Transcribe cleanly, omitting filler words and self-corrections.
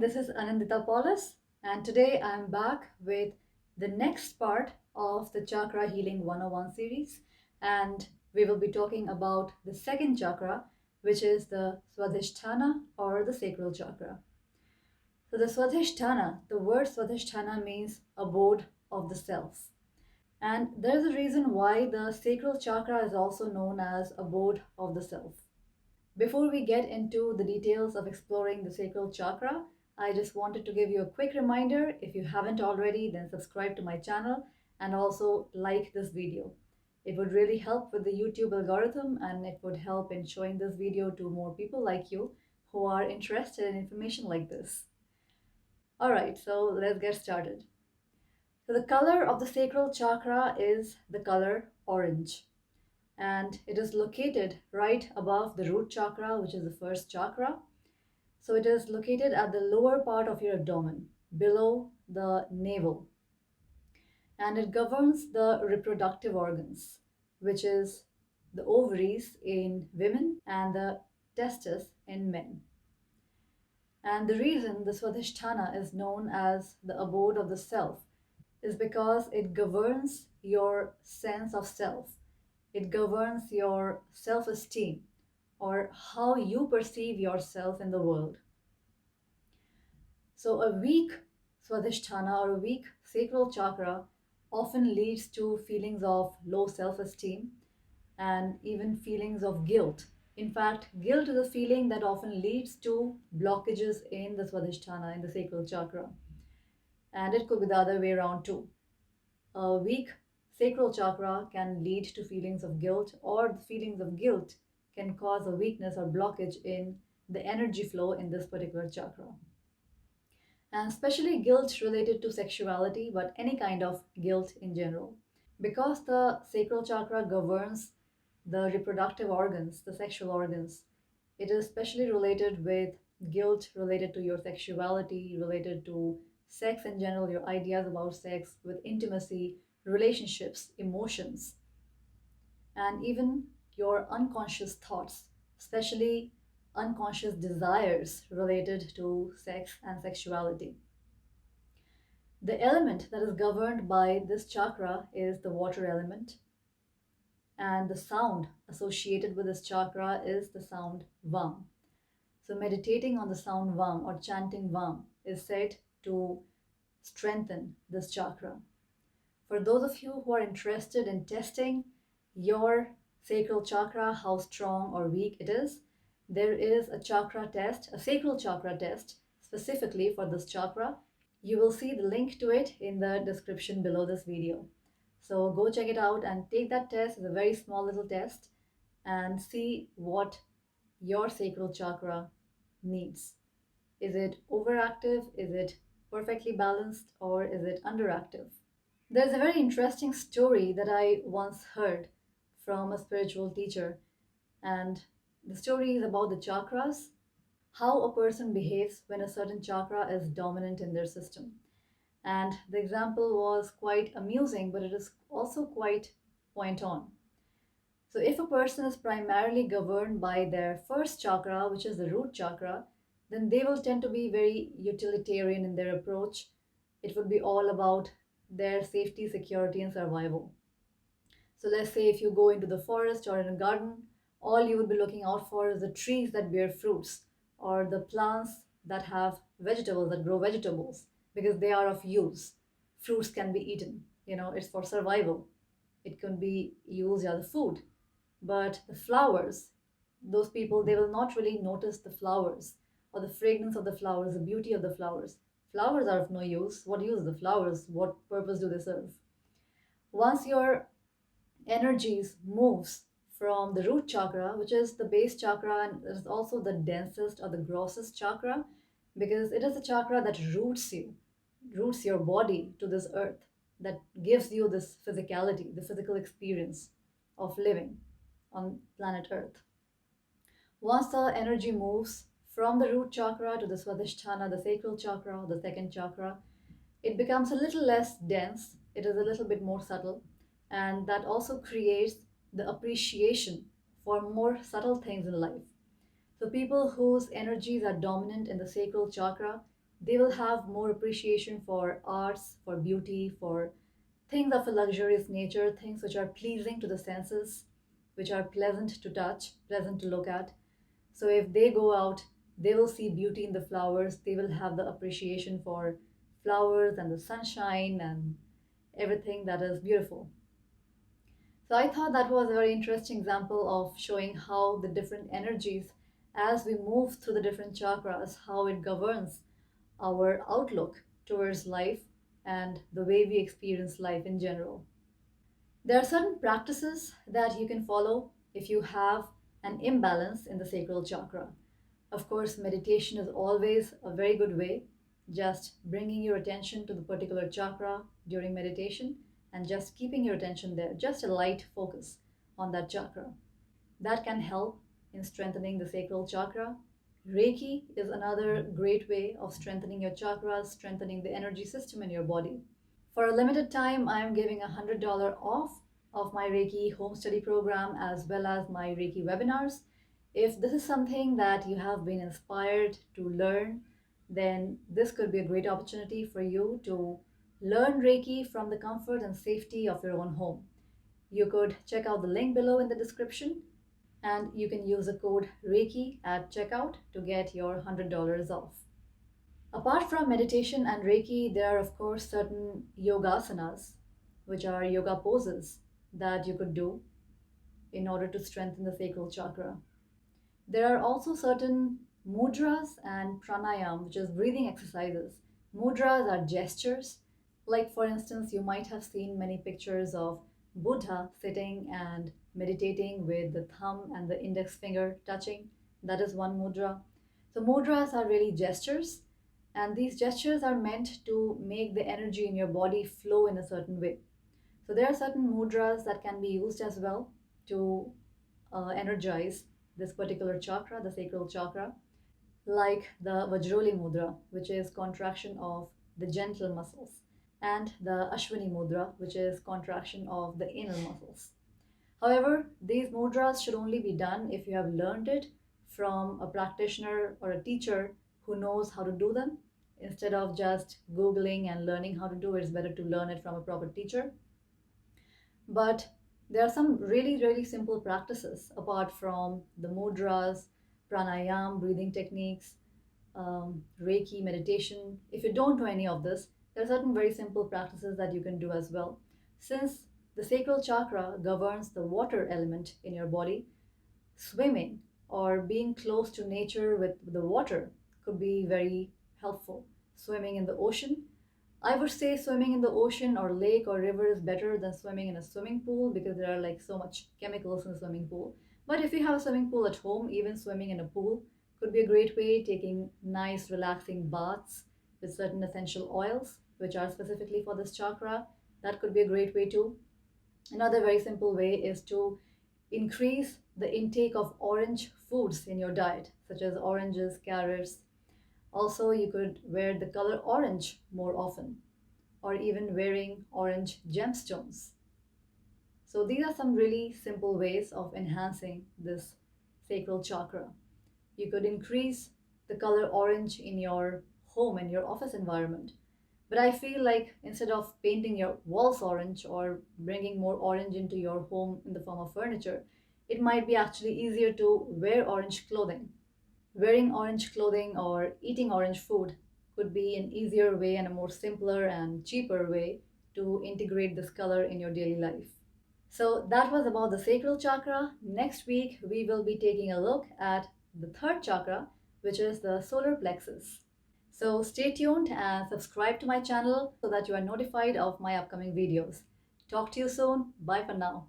this is Annindita Palaus, and today I'm back with the next part of the Chakra Healing 101 series, and we will be talking about the second chakra, which is the SWADHISTHANA or the Sacral Chakra. So the SWADHISTHANA, the word SWADHISTHANA means abode of the self. And there's a reason why the Sacral Chakra is also known as abode of the self. Before we get into the details of exploring the Sacral Chakra, I just wanted to give you a quick reminder. If you haven't already, then subscribe to my channel and also like this video. It would really help with the YouTube algorithm, and it would help in showing this video to more people like you who are interested in information like this. Alright, so let's get started. So the color of the Sacral Chakra is the color orange. And it is located right above the root chakra, which is the first chakra. So it is located at the lower part of your abdomen, below the navel. And it governs the reproductive organs, which is the ovaries in women and the testes in men. And the reason the SWADHISTHANA is known as the abode of the self is because it governs your sense of self. It governs your self-esteem, or how you perceive yourself in the world. So a weak SWADHISTHANA or a weak sacral chakra often leads to feelings of low self-esteem and even feelings of guilt. In fact, guilt is a feeling that often leads to blockages in the SWADHISTHANA, in the sacral chakra. And it could be the other way around too. A weak Sacral chakra can lead to feelings of guilt, or the feelings of guilt can cause a weakness or blockage in the energy flow in this particular chakra. And especially guilt related to sexuality, but any kind of guilt in general. Because the sacral chakra governs the reproductive organs, the sexual organs, it is especially related with guilt related to your sexuality, related to sex in general, your ideas about sex, with intimacy, relationships, emotions, and even your unconscious thoughts, especially unconscious desires related to sex and sexuality. The element that is governed by this chakra is the water element, and the sound associated with this chakra is the sound VAM. So meditating on the sound VAM or chanting VAM is said to strengthen this chakra. For those of you who are interested in testing your sacral chakra, how strong or weak it is, there is a chakra test, a sacral chakra test specifically for this chakra. You will see the link to it in the description below this video. So go check it out and take that test. It's a very small little test, and see what your sacral chakra needs. Is it overactive? Is it perfectly balanced? Or is it underactive? There's a very interesting story that I once heard from a spiritual teacher, and the story is about the chakras, how a person behaves when a certain chakra is dominant in their system. And the example was quite amusing, but it is also quite point on. So if a person is primarily governed by their first chakra, which is the root chakra, then they will tend to be very utilitarian in their approach. It would be all about their safety, security, and survival. So let's say if you go into the forest or in a garden, all you would be looking out for is the trees that bear fruits, or the plants that have vegetables, that grow vegetables, because they are of use. Fruits can be eaten, it's for survival. It can be used as a food. But the flowers, those people, they will not really notice the flowers or the fragrance of the flowers, the beauty of the flowers. Flowers are of no use. What use are the flowers? What purpose do they serve? Once your energies moves from the root chakra, which is the base chakra, and it is also the densest or the grossest chakra, because it is a chakra that roots your body to this earth, that gives you this physicality, the physical experience of living on planet Earth. Once the energy moves from the root chakra to the SWADHISTHANA, the sacral chakra, the second chakra, it becomes a little less dense, it is a little bit more subtle, and that also creates the appreciation for more subtle things in life. So people whose energies are dominant in the sacral chakra, They will have more appreciation for arts, for beauty, for things of a luxurious nature, things which are pleasing to the senses, which are pleasant to touch, pleasant to look at. So if they go out, they will see beauty in the flowers, they will have the appreciation for flowers and the sunshine and everything that is beautiful. So I thought that was a very interesting example of showing how the different energies, as we move through the different chakras, how it governs our outlook towards life and the way we experience life in general. There are certain practices that you can follow if you have an imbalance in the sacral chakra. Of course, meditation is always a very good way, just bringing your attention to the particular chakra during meditation and just keeping your attention there, just a light focus on that chakra. That can help in strengthening the sacral chakra. Reiki is another great way of strengthening your chakras, strengthening the energy system in your body. For a limited time, I am giving $100 off of my Reiki home study program as well as my Reiki webinars. If this is something that you have been inspired to learn, then this could be a great opportunity for you to learn Reiki from the comfort and safety of your own home. You could check out the link below in the description, and you can use the code Reiki at checkout to get your $100 off. Apart from meditation and Reiki, there are of course certain yogasanas, which are yoga poses that you could do in order to strengthen the sacral chakra. There are also certain mudras and pranayam, which is breathing exercises. Mudras are gestures. Like for instance, you might have seen many pictures of Buddha sitting and meditating with the thumb and the index finger touching. That is one mudra. So mudras are really gestures, and these gestures are meant to make the energy in your body flow in a certain way. So there are certain mudras that can be used as well to energize this particular chakra, the sacral chakra, like the Vajroli mudra, which is contraction of the gentle muscles, and the Ashwini mudra, which is contraction of the anal muscles. However, these mudras should only be done if you have learned it from a practitioner or a teacher who knows how to do them. Instead of just Googling and learning how to do it, it's better to learn it from a proper teacher. But there are some really, really simple practices apart from the mudras, pranayam, breathing techniques, Reiki, meditation. If you don't know any of this, there are certain very simple practices that you can do as well. Since the sacral chakra governs the water element in your body, swimming or being close to nature with the water could be very helpful. Swimming in the ocean, I would say swimming in the ocean or lake or river is better than swimming in a swimming pool because there are like so much chemicals in the swimming pool. But if you have a swimming pool at home, even swimming in a pool could be a great way, taking nice relaxing baths with certain essential oils which are specifically for this chakra. That could be a great way too. Another very simple way is to increase the intake of orange foods in your diet, such as oranges, carrots. Also, you could wear the color orange more often, or even wearing orange gemstones. So these are some really simple ways of enhancing this sacral chakra. You could increase the color orange in your home and your office environment. But I feel like instead of painting your walls orange or bringing more orange into your home in the form of furniture, it might be actually easier to wear orange clothing. Wearing orange clothing or eating orange food could be an easier way and a more simpler and cheaper way to integrate this color in your daily life. So that was about the sacral chakra. Next week, we will be taking a look at the third chakra, which is the solar plexus. So stay tuned and subscribe to my channel so that you are notified of my upcoming videos. Talk to you soon. Bye for now.